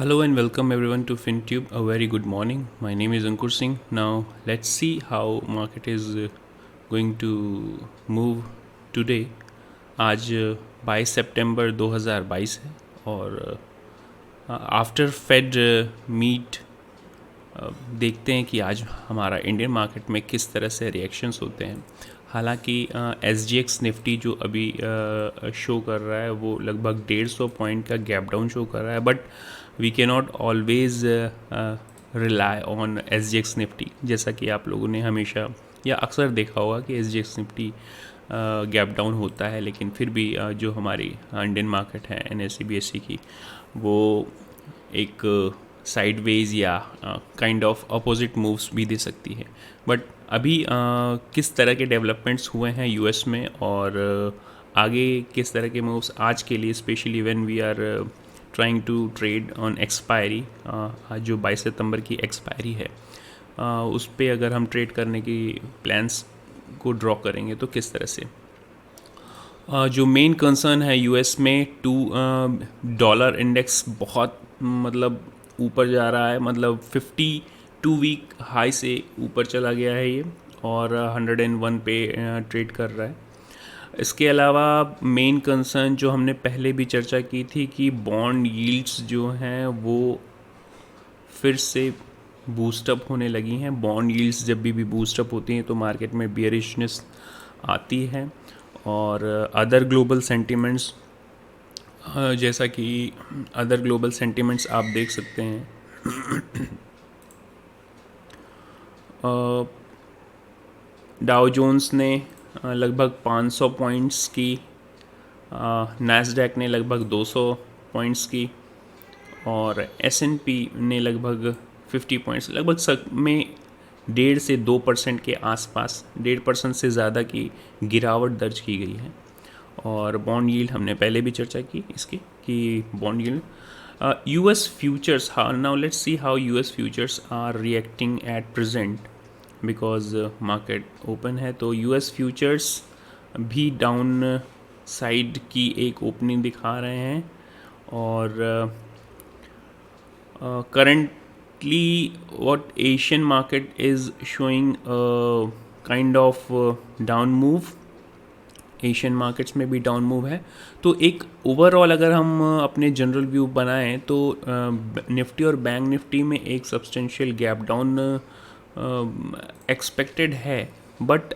Hello and welcome everyone to FinTube. A very good morning. My name is Ankur Singh. Now let's see how market is going to move today. आज 22 सितंबर 2022 है और after fade meet देखते हैं कि आज हमारा Indian market में किस तरह से रिएक्शंस होते हैं। हालांकि SGX निफ्टी जो अभी शो कर रहा है वो लगभग 150 पॉइंट का गैप डाउन शो कर रहा है, but we can not always rely on SGX Nifty. जैसा कि आप लोगों ने हमेशा या अक्सर देखा होगा कि SGX निफ्टी गैप डाउन होता है, लेकिन फिर भी जो हमारी इंडियन मार्केट है NSE BSE की वो एक साइडवेज या काइंड ऑफ अपोजिट मूव्स भी दे सकती है। बट अभी किस तरह के डेवलपमेंट्स हुए हैं US में और आगे किस तरह के मूव्स आज के लिए, specially when we are trying to trade on expiry, आज जो 22 सितंबर की एक्सपायरी है उस पर अगर हम ट्रेड करने की प्लान्स को ड्रॉ करेंगे तो किस तरह से। जो मेन कंसर्न है US में डॉलर इंडेक्स बहुत मतलब ऊपर जा रहा है, मतलब 52 वीक हाई से ऊपर चला गया है ये और 101 पे ट्रेड कर रहा है। इसके अलावा मेन कंसर्न जो हमने पहले भी चर्चा की थी कि बॉन्ड यील्ड्स जो हैं वो फिर से बूस्टअप होने लगी हैं। बॉन्ड यील्ड्स जब भी बूस्टअप होती हैं तो मार्केट में बियरिशनेस आती है और अदर ग्लोबल सेंटिमेंट्स, जैसा कि अदर ग्लोबल सेंटिमेंट्स आप देख सकते हैं। डाउ जोन्स ने लगभग 500 पॉइंट्स की, नैस्डैक ने लगभग 200 पॉइंट्स की और S&P ने लगभग 50 पॉइंट्स, लगभग सब में 1.5 से 2% के आसपास, 1.5% से ज़्यादा की गिरावट दर्ज की गई है। और बॉन्ड यील्ड हमने पहले भी चर्चा की इसकी कि bond yield US futures, now let's see how US futures are reacting at present because market open है। तो US फ्यूचर्स भी डाउन साइड की एक ओपनिंग दिखा रहे हैं और currently what Asian market is showing a kind of down move, Asian markets में भी डाउन मूव है। तो एक ओवरऑल अगर हम अपने जनरल व्यू बनाएं तो निफ्टी और बैंक निफ्टी में एक सब्सटेंशियल गैप डाउन एक्सपेक्टेड है, बट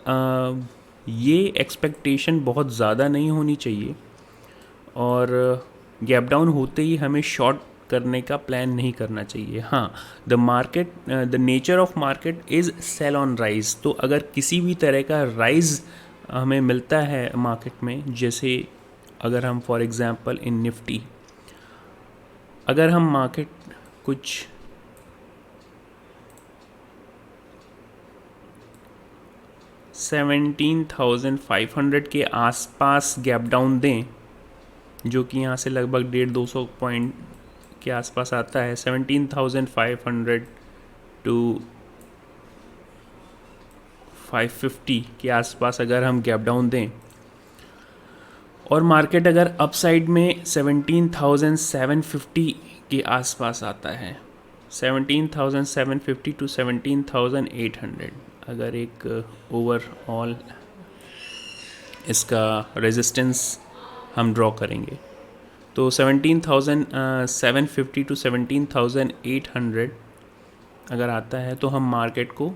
ये एक्सपेक्टेशन बहुत ज़्यादा नहीं होनी चाहिए और गैप डाउन होते ही हमें शॉर्ट करने का प्लान नहीं करना चाहिए। हाँ, the nature of market is sell on rise. तो अगर किसी भी तरह का राइज हमें मिलता है मार्केट में, जैसे अगर हम फॉर एग्जांपल इन निफ्टी अगर हम मार्केट कुछ 17,500 के आसपास गैप डाउन दें, जो कि यहाँ से लगभग 150-200 पॉइंट के आसपास आता है, 17,500 टू 550 के आसपास अगर हम गैप डाउन दें और मार्केट अगर अपसाइड में 17,750 के आसपास आता है, 17,750 टू 17,800 अगर एक ओवरऑल इसका रेजिस्टेंस हम ड्रॉ करेंगे तो 17,750 टू 17,800 अगर आता है तो हम मार्केट को,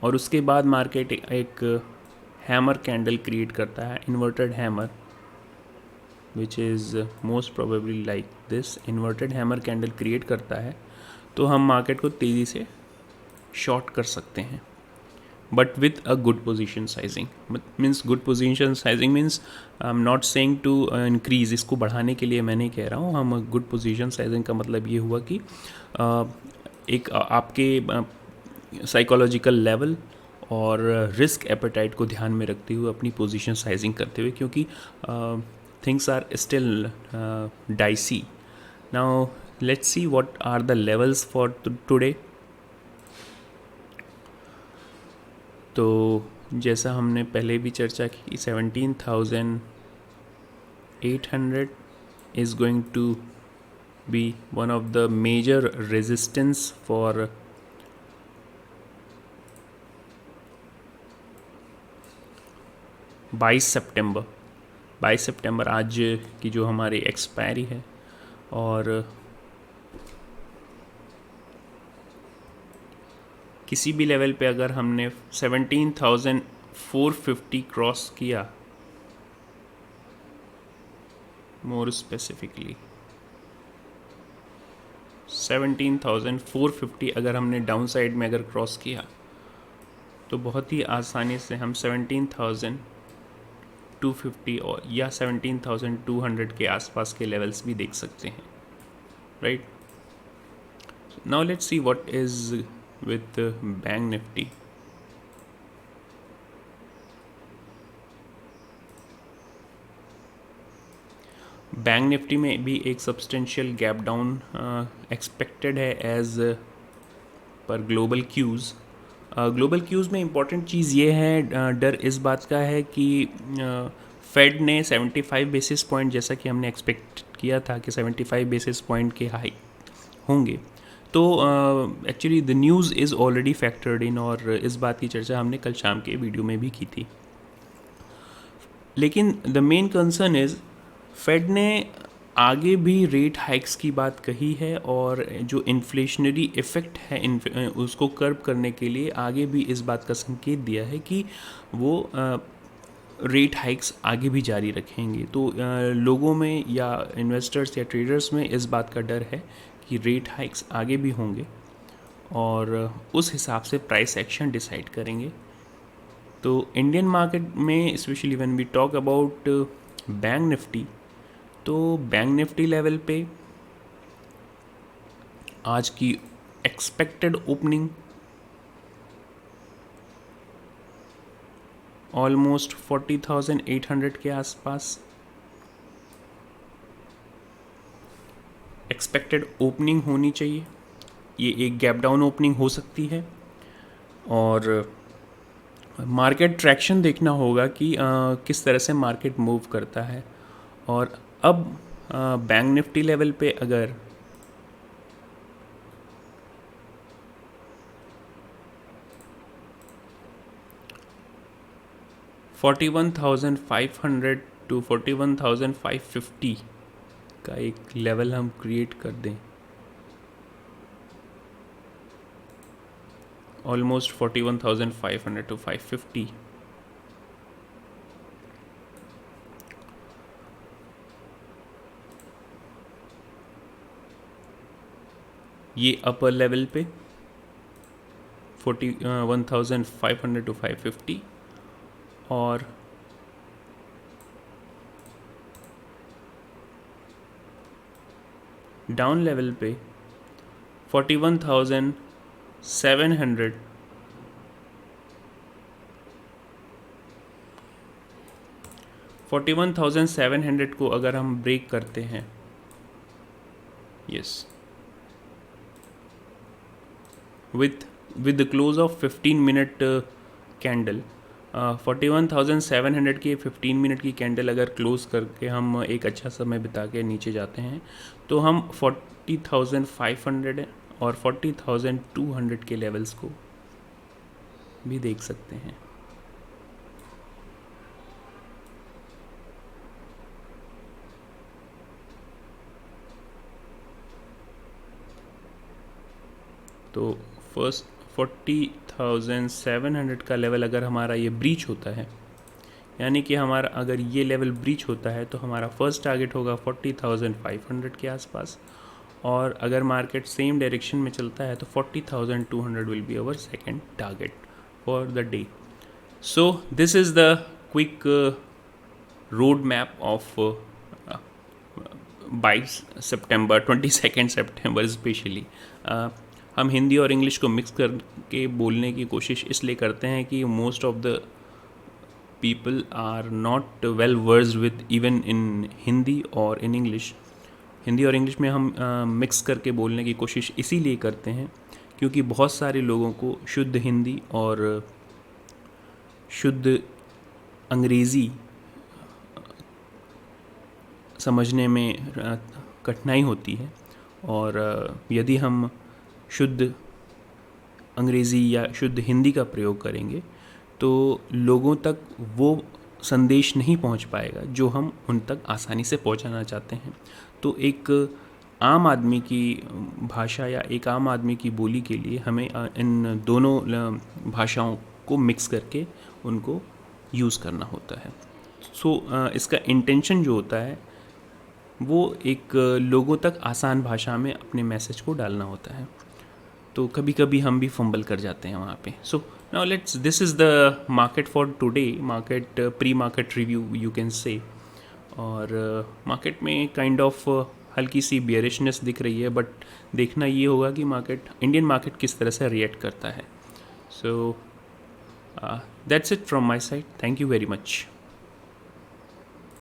और उसके बाद मार्केट एक हैमर कैंडल क्रिएट करता है, inverted hammer, which is most probably like this, inverted hammer candle create करता है तो हम मार्केट को तेज़ी से शॉर्ट कर सकते हैं, but with a good position sizing. Means good position sizing means I am not saying to increase, इसको बढ़ाने के लिए मैं नहीं कह रहा हूँ। हम गुड पोजीशन साइजिंग का मतलब ये हुआ कि एक आपके साइकोलॉजिकल लेवल और रिस्क एपेटाइट को ध्यान में रखते हुए अपनी पोजीशन साइजिंग करते हुए, क्योंकि things are still dicey. Now let's see what are the levels for today. तो जैसा हमने पहले भी चर्चा की, 17,800 is going to be one of the major resistance for 22 सितंबर आज की जो हमारी एक्सपायरी है। और किसी भी लेवल पे अगर हमने 17,450 क्रॉस किया, मोर स्पेसिफिकली 17,450 अगर हमने डाउन साइड में अगर क्रॉस किया तो बहुत ही आसानी से हम 17,250 और या 17,200 के आसपास के लेवल्स भी देख सकते हैं, right. Now let's see what is with bank Nifty. Bank Nifty में भी एक सब्सटेंशियल गैप डाउन एक्सपेक्टेड है as per global cues. Global cues में इम्पॉर्टेंट चीज़ ये है, डर इस बात का है कि फेड ने 75 बेसिस पॉइंट, जैसा कि हमने एक्सपेक्ट किया था कि 75 बेसिस पॉइंट के हाई होंगे, तो actually the news is already factored इन, और इस बात की चर्चा हमने कल शाम के वीडियो में भी की थी। लेकिन the main concern is fed ने आगे भी रेट हाइक्स की बात कही है, और जो इन्फ्लेशनरी इफ़ेक्ट है उसको कर्ब करने के लिए आगे भी इस बात का संकेत दिया है कि वो रेट हाइक्स आगे भी जारी रखेंगे। तो लोगों में या इन्वेस्टर्स या ट्रेडर्स में इस बात का डर है कि रेट हाइक्स आगे भी होंगे, और उस हिसाब से प्राइस एक्शन डिसाइड करेंगे। तो इंडियन मार्केट में specially when we talk about bank Nifty, तो बैंक निफ्टी लेवल पे आज की एक्सपेक्टेड ओपनिंग ऑलमोस्ट 40,800 के आसपास एक्सपेक्टेड ओपनिंग होनी चाहिए। ये एक गैप डाउन ओपनिंग हो सकती है, और मार्केट ट्रैक्शन देखना होगा कि किस तरह से मार्केट मूव करता है। और अब बैंक निफ्टी लेवल पे अगर $41,500 to 41,550 का एक लेवल हम क्रिएट कर दें, ऑलमोस्ट 41,500 to 550, ये अपर लेवल पे 41,500 to 550, और डाउन लेवल पे 41,700 41,700 को अगर हम ब्रेक करते हैं, yes, with the close of 15 minute candle, 41,700 की 15 मिनट की कैंडल अगर क्लोज करके हम एक अच्छा समय बिता के नीचे जाते हैं, तो हम 40,500 और 40,200 के लेवल्स को भी देख सकते हैं। तो फर्स्ट 40,700 का लेवल अगर हमारा ये ब्रीच होता है, यानी कि हमारा अगर ये लेवल ब्रीच होता है, तो हमारा फर्स्ट टारगेट होगा 40,500 के आसपास, और अगर मार्केट सेम डायरेक्शन में चलता है तो 40,200 will be our second target for the day. So this is the quick road map of 22 सितंबर 22 सितंबर स्पेशली। हम हिंदी और इंग्लिश को मिक्स करके बोलने की कोशिश इसलिए करते हैं कि most of the people are not well versed with even in Hindi और इन इंग्लिश। हिंदी और इंग्लिश में हम मिक्स करके बोलने की कोशिश इसीलिए करते हैं क्योंकि बहुत सारे लोगों को शुद्ध हिंदी और शुद्ध अंग्रेज़ी समझने में कठिनाई होती है। और यदि हम शुद्ध अंग्रेज़ी या शुद्ध हिंदी का प्रयोग करेंगे तो लोगों तक वो संदेश नहीं पहुंच पाएगा जो हम उन तक आसानी से पहुंचाना चाहते हैं। तो एक आम आदमी की भाषा या एक आम आदमी की बोली के लिए हमें इन दोनों भाषाओं को मिक्स करके उनको यूज़ करना होता है। सो इसका इंटेंशन जो होता है वो एक लोगों तक आसान भाषा में अपने मैसेज को डालना होता है। तो कभी कभी हम भी फंबल कर जाते हैं वहाँ पे। So now let's this is the market for today, market pre market review you can say. और मार्केट में काइंड ऑफ हल्की सी बियरिशनेस दिख रही है, बट देखना ये होगा कि इंडियन मार्केट किस तरह से रिएक्ट करता है। So that's it from my side. Thank you very much.